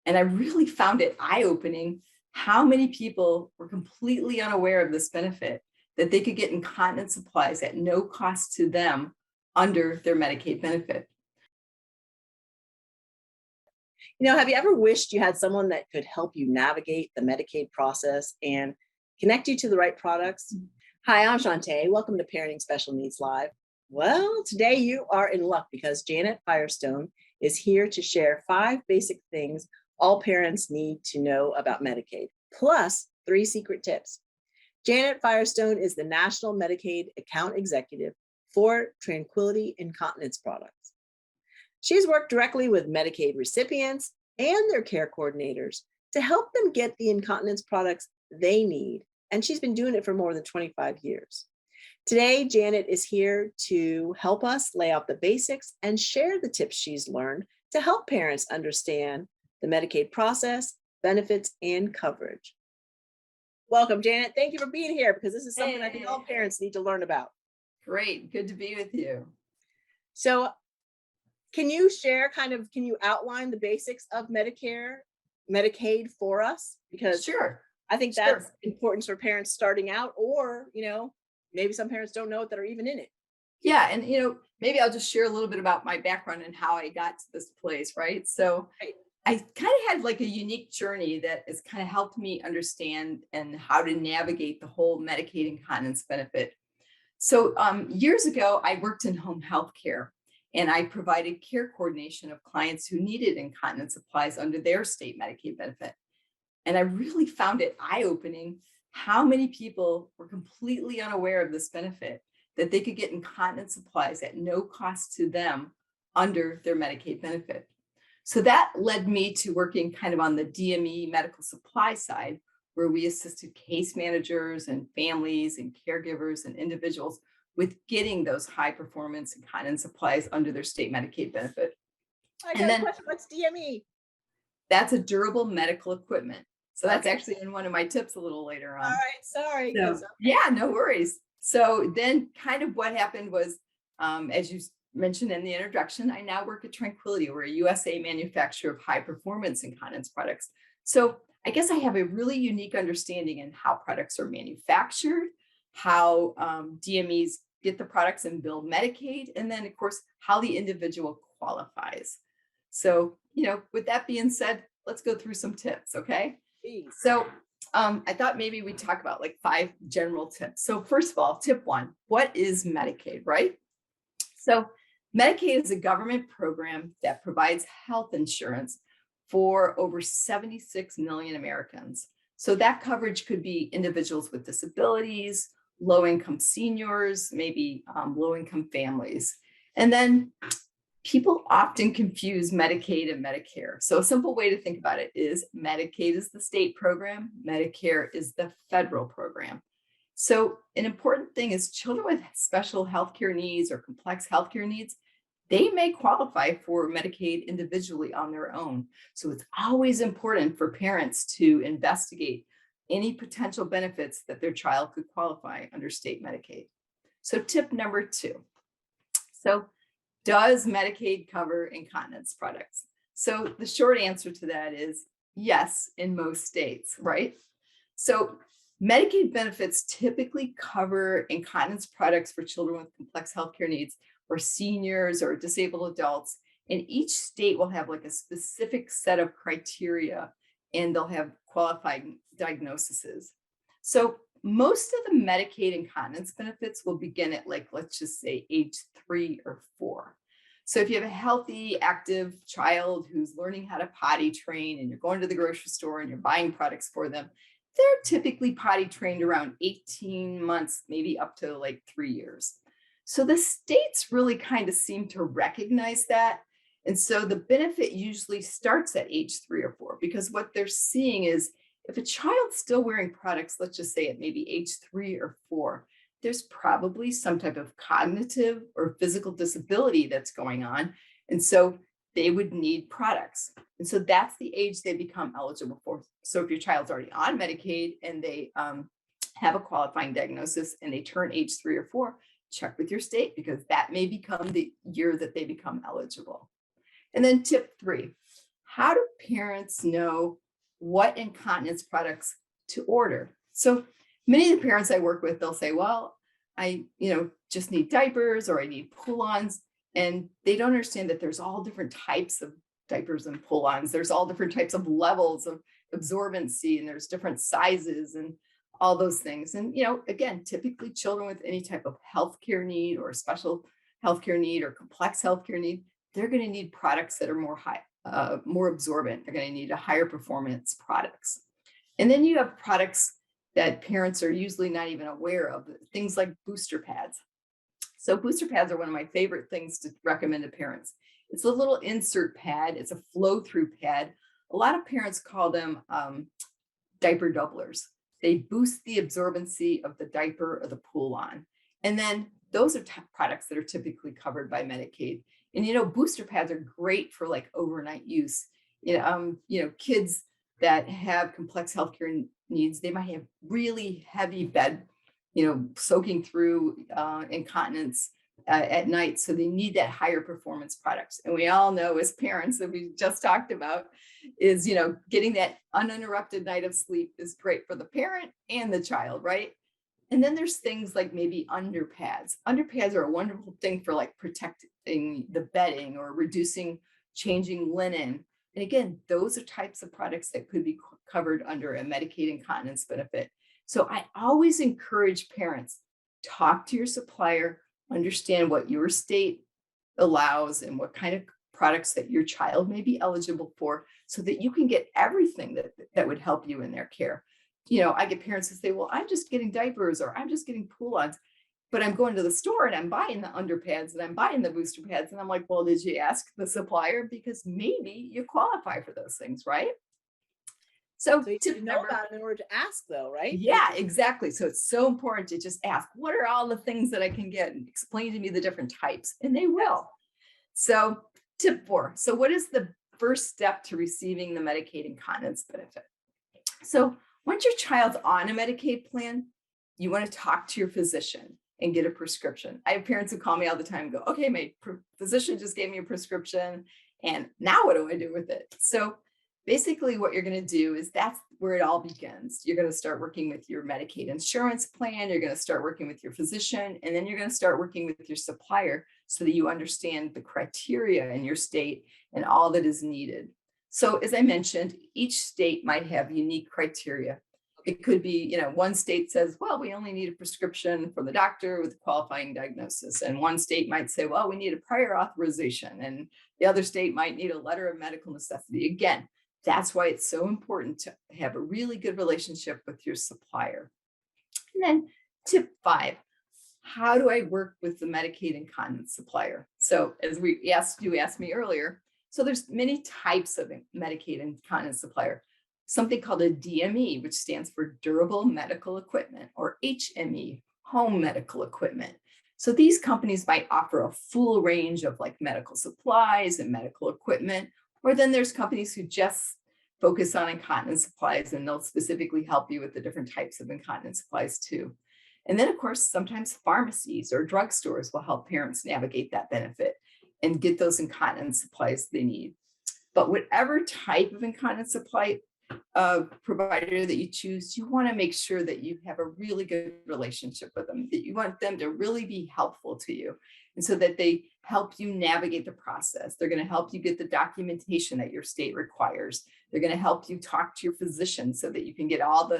And I really found it eye-opening how many people were completely unaware of this benefit, that they could get incontinence supplies at no cost to them under their Medicaid benefit. Have you ever wished you had someone that could help you navigate the Medicaid process and connect you to the right products? Hi, I'm Shantae. Welcome to Parenting Special Needs Live. Well, today you are in luck because Janet Firestone is here to share 5 basic things all parents need to know about Medicaid, plus 3 secret tips. Janet Firestone is the National Medicaid Account Executive for Tranquility Incontinence products. She's worked directly with Medicaid recipients and their care coordinators to help them get the incontinence products they need, and she's been doing it for more than 25 years. Today, Janet is here to help us lay out the basics and share the tips she's learned to help parents understand the Medicaid process, benefits, and coverage. Welcome, Janet. Thank you for being here because this is something I think all parents need to learn about. Great. Good to be with you. So can you share can you outline the basics of Medicaid for us? Because Sure. I think that's important for parents starting out, or, maybe some parents don't know it that are even in it. Yeah. And, maybe I'll just share a little bit about my background and how I got to this place, right? So I kind of had like a unique journey that has kind of helped me understand and how to navigate the whole Medicaid incontinence benefit. So years ago, I worked in home health care, and I provided care coordination of clients who needed incontinence supplies under their state Medicaid benefit. And I really found it eye-opening how many people were completely unaware of this benefit, that they could get incontinence supplies at no cost to them under their Medicaid benefit. So that led me to working kind of on the DME medical supply side, where we assisted case managers and families and caregivers and individuals with getting those high performance incontinence supplies under their state Medicaid benefit. I got a question. What's DME? That's a durable medical equipment. So that's actually in one of my tips a little later on. All right, sorry. So, yeah, no worries. So then kind of what happened was, as you mentioned in the introduction, I now work at Tranquility. We're a USA manufacturer of high performance incontinence products. So I guess I have a really unique understanding in how products are manufactured, how DMEs get the products and bill Medicaid, and then of course, how the individual qualifies. So, with that being said, let's go through some tips, okay? Please. So I thought maybe we'd talk about like 5 general tips. So first of all, tip 1, what is Medicaid, right? So Medicaid is a government program that provides health insurance for over 76 million Americans. So that coverage could be individuals with disabilities, low-income seniors, maybe low-income families. And then people often confuse Medicaid and Medicare. So a simple way to think about it is Medicaid is the state program, Medicare is the federal program. So an important thing is children with special healthcare needs or complex healthcare needs, they may qualify for Medicaid individually on their own. So it's always important for parents to investigate any potential benefits that their child could qualify under state Medicaid. So tip number 2. So does Medicaid cover incontinence products? So the short answer to that is yes, in most states, right? So Medicaid benefits typically cover incontinence products for children with complex healthcare needs, or seniors or disabled adults. And each state will have like a specific set of criteria, and they'll have qualifying diagnoses. So most of the Medicaid incontinence benefits will begin at let's just say age 3 or 4. So if you have a healthy, active child who's learning how to potty train, and you're going to the grocery store and you're buying products for them, they're typically potty trained around 18 months, maybe up to 3 years. So the states really kind of seem to recognize that. And so the benefit usually starts at age 3 or 4, because what they're seeing is if a child's still wearing products, let's just say at maybe age 3 or 4, there's probably some type of cognitive or physical disability that's going on. And so they would need products. And so that's the age they become eligible for. So if your child's already on Medicaid and they have a qualifying diagnosis and they turn age 3 or 4, check with your state, because that may become the year that they become eligible. And then tip 3, how do parents know what incontinence products to order? So many of the parents I work with, they'll say, well, I, just need diapers or I need pull-ons. And they don't understand that there's all different types of diapers and pull-ons. There's all different types of levels of absorbency, and there's different sizes and all those things. And, again, typically children with any type of healthcare need or special healthcare need or complex healthcare need, they're going to need products that are more absorbent. They're going to need a higher performance products. And then you have products that parents are usually not even aware of, things like booster pads. So booster pads are one of my favorite things to recommend to parents. It's a little insert pad. It's a flow through pad. A lot of parents call them diaper doublers. They boost the absorbency of the diaper or the pull-on. And then those are products that are typically covered by Medicaid. And booster pads are great for like overnight use. Kids that have complex healthcare needs, they might have really heavy bed, soaking through incontinence at night. So they need that higher performance products. And we all know as parents that we just talked about is, getting that uninterrupted night of sleep is great for the parent and the child, right? And then there's things like maybe underpads. Underpads are a wonderful thing for like protecting the bedding or reducing changing linen. And again, those are types of products that could be covered under a Medicaid incontinence benefit. So I always encourage parents, talk to your supplier, understand what your state allows and what kind of products that your child may be eligible for so that you can get everything that would help you in their care. I get parents who say, well, I'm just getting diapers or I'm just getting pull-ons, but I'm going to the store and I'm buying the underpads and I'm buying the booster pads. And I'm like, well, did you ask the supplier? Because maybe you qualify for those things, right? So you know about it in order to ask though, right? Yeah, exactly. So it's so important to just ask, what are all the things that I can get? And explain to me the different types, and they will. So tip 4. So what is the first step to receiving the Medicaid incontinence benefit? So once your child's on a Medicaid plan, you want to talk to your physician and get a prescription. I have parents who call me all the time and go, okay, my physician just gave me a prescription, and now what do I do with it? So basically what you're going to do is that's where it all begins. You're going to start working with your Medicaid insurance plan. You're going to start working with your physician, and then you're going to start working with your supplier so that you understand the criteria in your state and all that is needed. So as I mentioned, each state might have unique criteria. It could be, one state says, well, we only need a prescription from the doctor with a qualifying diagnosis. And one state might say, well, we need a prior authorization. And the other state might need a letter of medical necessity. Again, that's why it's so important to have a really good relationship with your supplier. And then tip 5, how do I work with the Medicaid incontinence supplier? So as you asked me earlier, so there's many types of Medicaid incontinence supplier. Something called a DME, which stands for Durable Medical Equipment, or HME, Home Medical Equipment. So these companies might offer a full range of like medical supplies and medical equipment, or then there's companies who just focus on incontinence supplies, and they'll specifically help you with the different types of incontinence supplies too. And then of course, sometimes pharmacies or drugstores will help parents navigate that benefit and get those incontinence supplies they need. But whatever type of incontinence supply provider that you choose, you want to make sure that you have a really good relationship with them, that you want them to really be helpful to you, and so that they help you navigate the process. They're going to help you get the documentation that your state requires. They're going to help you talk to your physician so that you can get all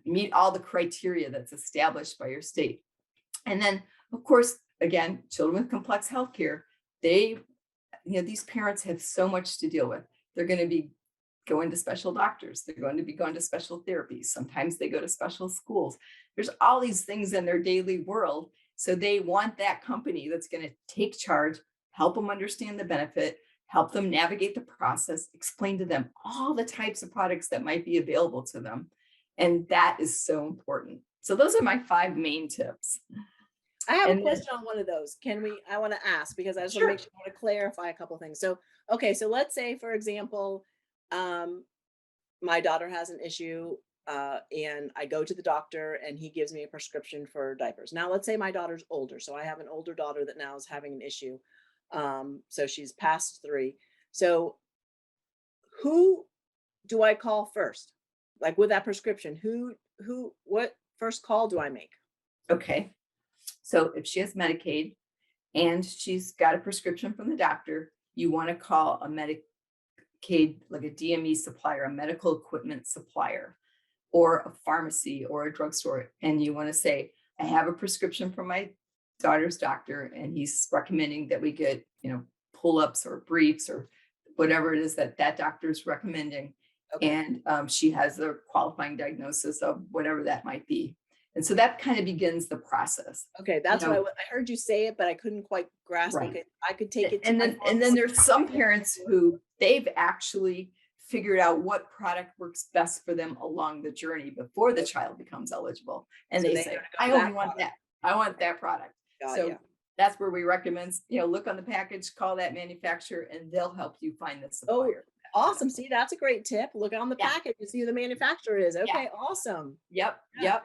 meet all the criteria that's established by your state. And then, of course, again, children with complex healthcare, these parents have so much to deal with. They're going to be going to special doctors. They're going to be going to special therapies. Sometimes they go to special schools. There's all these things in their daily world. So they want that company that's going to take charge, help them understand the benefit, help them navigate the process, explain to them all the types of products that might be available to them. And that is so important. So those are my 5 main tips. I have a question on one of those. I want to ask, because I just want to make sure, I want to clarify a couple of things. So, okay. So let's say, for example, my daughter has an issue, and I go to the doctor and he gives me a prescription for diapers. Now, let's say my daughter's older. So I have an older daughter that now is having an issue. So she's past 3. So who do I call first? Like with that prescription, what first call do I make? Okay. So if she has Medicaid and she's got a prescription from the doctor, you want to call a Medicaid, like a DME supplier, a medical equipment supplier, or a pharmacy or a drugstore. And you want to say, I have a prescription from my daughter's doctor, and he's recommending that we get, pull-ups or briefs or whatever it is that that doctor's recommending. Okay. And she has a qualifying diagnosis of whatever that might be. And so that kind of begins the process. Okay, that's what I heard you say it, but I couldn't quite grasp. Right. Okay, I could take it. And then there's some parents who they've actually figured out what product works best for them along the journey before the child becomes eligible. And So they they say, gotta go I with only that want that. I want that product. Got So ya. that's where we recommend, look on the package, call that manufacturer, and they'll help you find the supplier. Awesome. See, that's a great tip. Look on the Yeah. package and see who the manufacturer is. Okay, awesome. Yep. Yeah.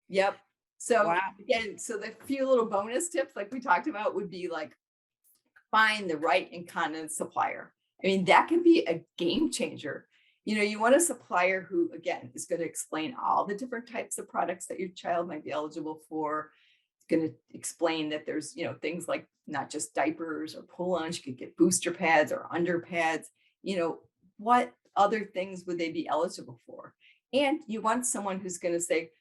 Yep. So Wow. again, so the few little bonus tips like we talked about would be like, find the right incontinence supplier. I mean, that can be a game changer. You want a supplier who, again, is going to explain all the different types of products that your child might be eligible for. It's going to explain that there's, things like not just diapers or pull-ons, you could get booster pads or underpads. What other things would they be eligible for? And you want someone who's going to say,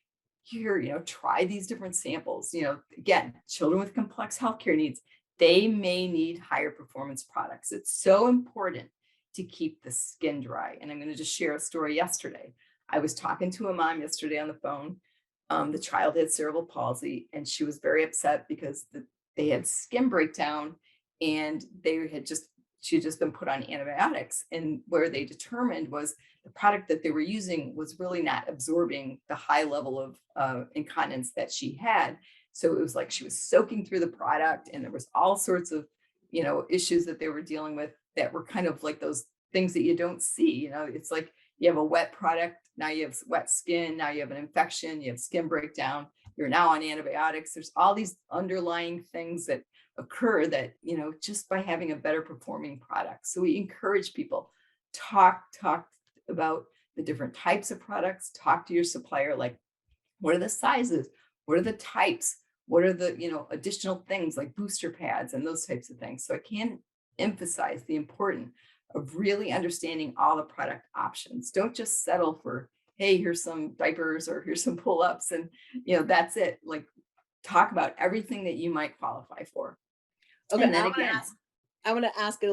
here, try these different samples. Again, children with complex healthcare needs, they may need higher performance products. It's so important to keep the skin dry. And I'm going to just share a story yesterday. I was talking to a mom yesterday on the phone. The child had cerebral palsy, and she was very upset because they had skin breakdown, and she had just been put on antibiotics. And where they determined was the product that they were using was really not absorbing the high level of incontinence that she had. So it was like she was soaking through the product, and there was all sorts of, issues that they were dealing with that were kind of like those things that you don't see. It's like you have a wet product, now you have wet skin, now you have an infection, you have skin breakdown, you're now on antibiotics. There's all these underlying things that occur that, just by having a better performing product. So we encourage people, talk about the different types of products, talk to your supplier, like, what are the sizes? What are the types? What are the, additional things like booster pads and those types of things? So I can't emphasize the importance of really understanding all the product options. Don't just settle for, hey, here's some diapers or here's some pull-ups and, that's it. Like, talk about everything that you might qualify for. Okay, And then I want to ask a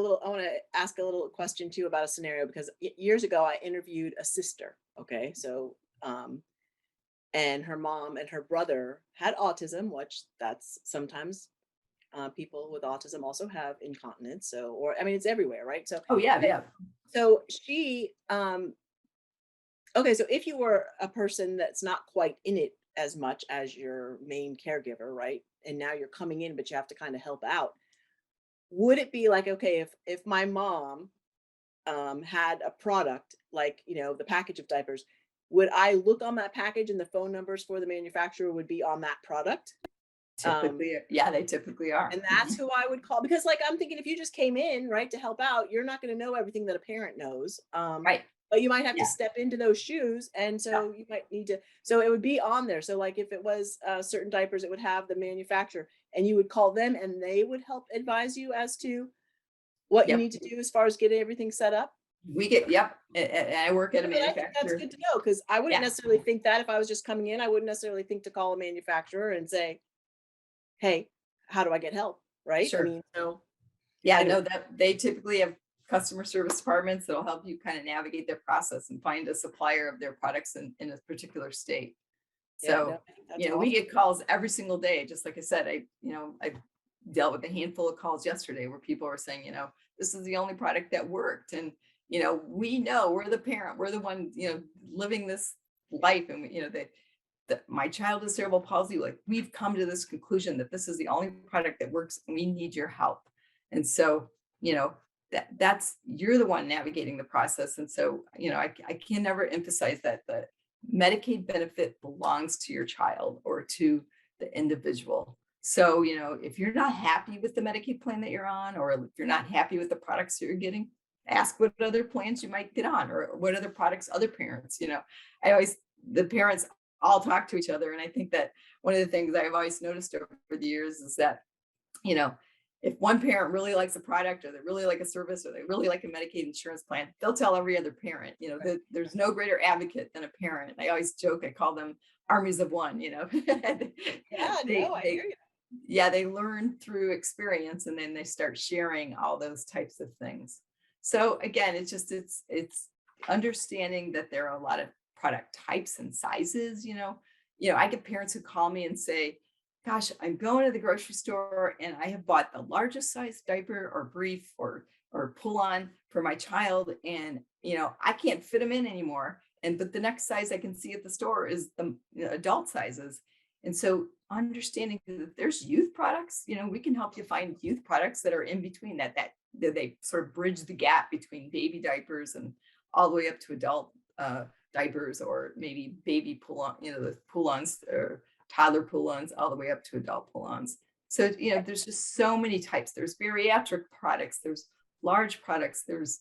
little question too about a scenario, because years ago I interviewed a sister. Okay, so and her mom and her brother had autism, which that's sometimes people with autism also have incontinence. So, it's everywhere, right? So, oh yeah. So she, okay, so if you were a person that's not quite in it as much as your main caregiver, right? And now you're coming in, but you have to kind of help out. Would it be like, okay, if my mom had a product like, the package of diapers, would I look on that package and the phone numbers for the manufacturer would be on that product? Typically, yeah, they typically are. And that's who I would call, because like, I'm thinking if you just came in, right, to help out, you're not going to know everything that a parent knows. Right. But you might have Yeah. to step into those shoes. And so you might need to, so it would be on there. So like if it was certain diapers, it would have the manufacturer, and you would call them and they would help advise you as to what you need to do as far as getting everything set up. And I work at a But I think manufacturer. that's good to know, because I wouldn't necessarily think that if I was just coming in. I wouldn't necessarily think to call a manufacturer and say, hey, how do I get help? Right. Sure. So Yeah, anyway. no, that they typically have customer service departments that'll help you kind of navigate their process and find a supplier of their products in a particular state. So, we awesome. get calls every single day. Just like I said, I dealt with a handful of calls yesterday where people were saying, this is the only product that worked. And, we know we're the parent, we're the one, living this life. And, my child has cerebral palsy. Like, we've come to this conclusion that this is the only product that works and we need your help. And so, that's you're the one navigating the process. And so, I can never emphasize that the Medicaid benefit belongs to your child or to the individual. So, if you're not happy with the Medicaid plan that you're on, or if you're not happy with the products that you're getting, ask what other plans you might get on, or what other products other parents, the parents all talk to each other. And I think that one of the things I've always noticed over the years is that, you know, if one parent really likes a product, or they really like a service, or they really like a Medicaid insurance plan, they'll tell every other parent. That there's no greater advocate than a parent. I always joke, I call them armies of one. Yeah, no, I hear you. Yeah, they learn through experience, and then they start sharing all those types of things. So again, it's understanding that there are a lot of product types and sizes. I get parents who call me and say, gosh, I'm going to the grocery store and I have bought the largest size diaper or brief or pull on for my child, and I can't fit them in anymore. But the next size I can see at the store is the adult sizes. And so understanding that there's youth products, we can help you find youth products that are in between that they sort of bridge the gap between baby diapers and all the way up to adult diapers, or maybe baby pull-on, the pull-ons or toddler pull-ons all the way up to adult pull-ons. So, there's just so many types. There's bariatric products, there's large products, there's,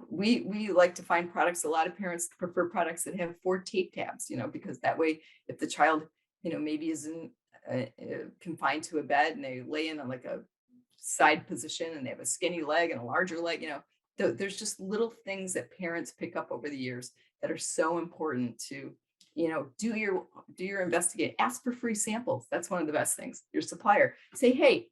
we like to find products. A lot of parents prefer products that have 4 tape tabs, because that way, if the child, maybe isn't confined to a bed and they lay in on like a side position and they have a skinny leg and a larger leg, there's just little things that parents pick up over the years that are so important to, do your investigate, ask for free samples. That's one of the best things. Your supplier, say, hey,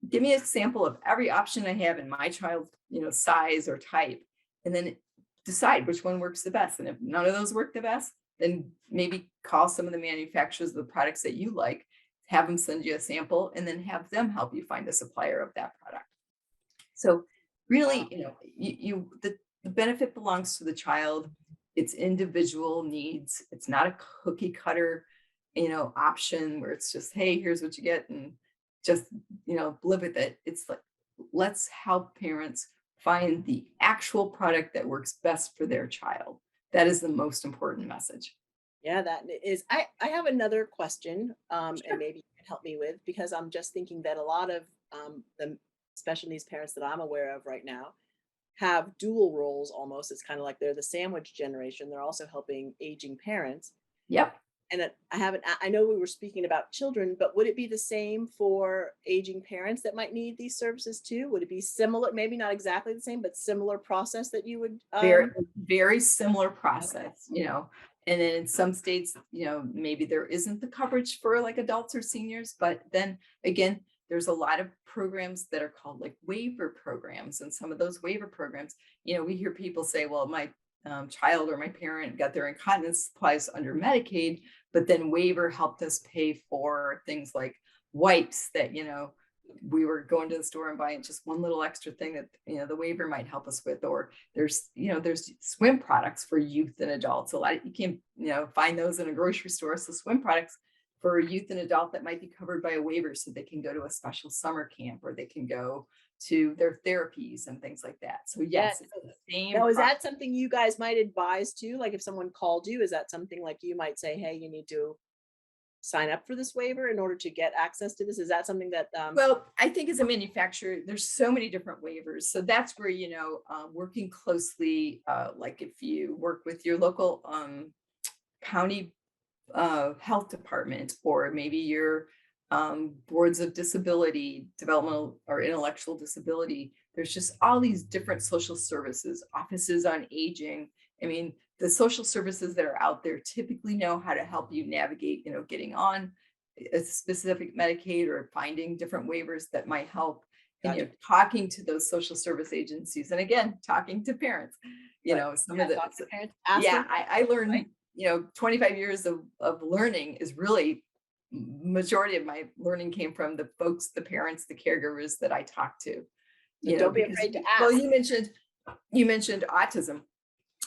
give me a sample of every option I have in my child's, size or type, and then decide which one works the best. And if none of those work the best, then maybe call some of the manufacturers of the products that you like, have them send you a sample, and then have them help you find a supplier of that product. So really, the benefit belongs to the child. It's individual needs. It's not a cookie cutter, option where it's just, hey, here's what you get, and just, live with it. It's like, let's help parents find the actual product that works best for their child. That is the most important message. Yeah, that is. I have another question, Sure. and maybe you can help me with, because I'm just thinking that a lot of the special needs parents that I'm aware of right now have dual roles almost. It's kind of like they're the sandwich generation. They're also helping aging parents. Yep. And I know we were speaking about children, but would it be the same for aging parents that might need these services too? Would it be similar, maybe not exactly the same, but similar process that you would? Very similar process, and then in some states, maybe there isn't the coverage for like adults or seniors, but then again, there's a lot of programs that are called like waiver programs. And some of those waiver programs, we hear people say, well, my child or my parent got their incontinence supplies under Medicaid, but then waiver helped us pay for things like wipes that, we were going to the store and buying just one little extra thing that, the waiver might help us with. Or there's swim products for youth and adults. You can't, find those in a grocery store. So swim products for a youth and adult that might be covered by a waiver, so they can go to a special summer camp, or they can go to their therapies and things like that. So yes, it's the same. Now, is that something you guys might advise too? Like if someone called you, is that something like you might say, hey, you need to sign up for this waiver in order to get access to this? Is that something that well, I think as a manufacturer, there's so many different waivers. So that's where, working closely, like if you work with your local county health department, or maybe your boards of disability, developmental or intellectual disability, there's just all these different social services, offices on aging. I mean, the social services that are out there typically know how to help you navigate, getting on a specific Medicaid, or finding different waivers that might help. And Gotcha. talking to those social service agencies, and again, talking to parents, some of the talk to parents, I learned, right? 25 years of learning is really, majority of my learning came from the folks, the parents, the caregivers that I talked to. So don't be afraid to ask. Well, you mentioned autism.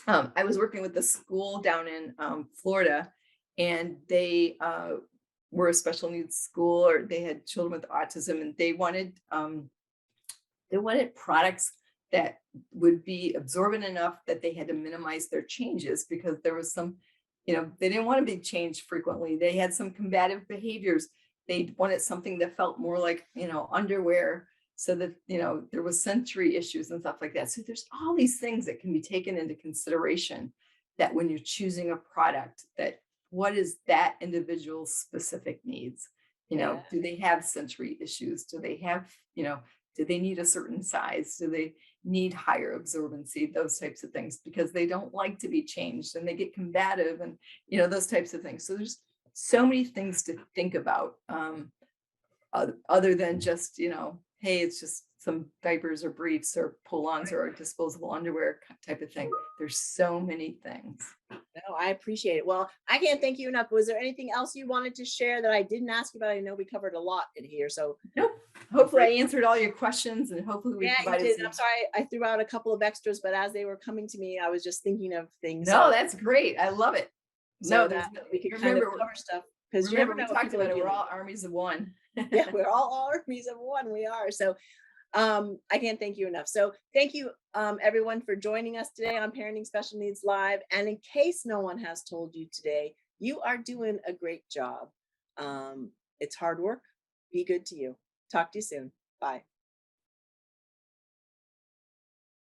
I was working with a school down in Florida, and they were a special needs school, or they had children with autism, and they wanted products that would be absorbent enough that they had to minimize their changes, because there was some, they didn't want to be changed frequently. They had some combative behaviors. They wanted something that felt more like, underwear, so that, there was sensory issues and stuff like that. So there's all these things that can be taken into consideration, that when you're choosing a product, that what is that individual's specific needs? Yeah. Do they have sensory issues? Do they have, do they need a certain size? Do they need higher absorbency? Those types of things, because they don't like to be changed and they get combative, and, those types of things. So there's so many things to think about, other than just, hey, it's just some diapers or briefs or pull-ons or disposable underwear type of thing. There's so many things. No, I appreciate it. Well, I can't thank you enough. Was there anything else you wanted to share that I didn't ask you about? I know we covered a lot in here. So Nope. Hopefully I answered all your questions, and hopefully we yeah, you provided did. some. I'm sorry I threw out a couple of extras, but as they were coming to me, I was just thinking of things. No, that's great. I love it. So No, that we could kind remember, of cover stuff, because you remember never we know what talked people are about it. We're dealing all armies of one. with. Yeah, we're all armies of one. We are. So I can't thank you enough. So thank you, everyone, for joining us today on Parenting Special Needs Live. And in case no one has told you today, you are doing a great job. It's hard work. Be good to you. Talk to you soon. Bye.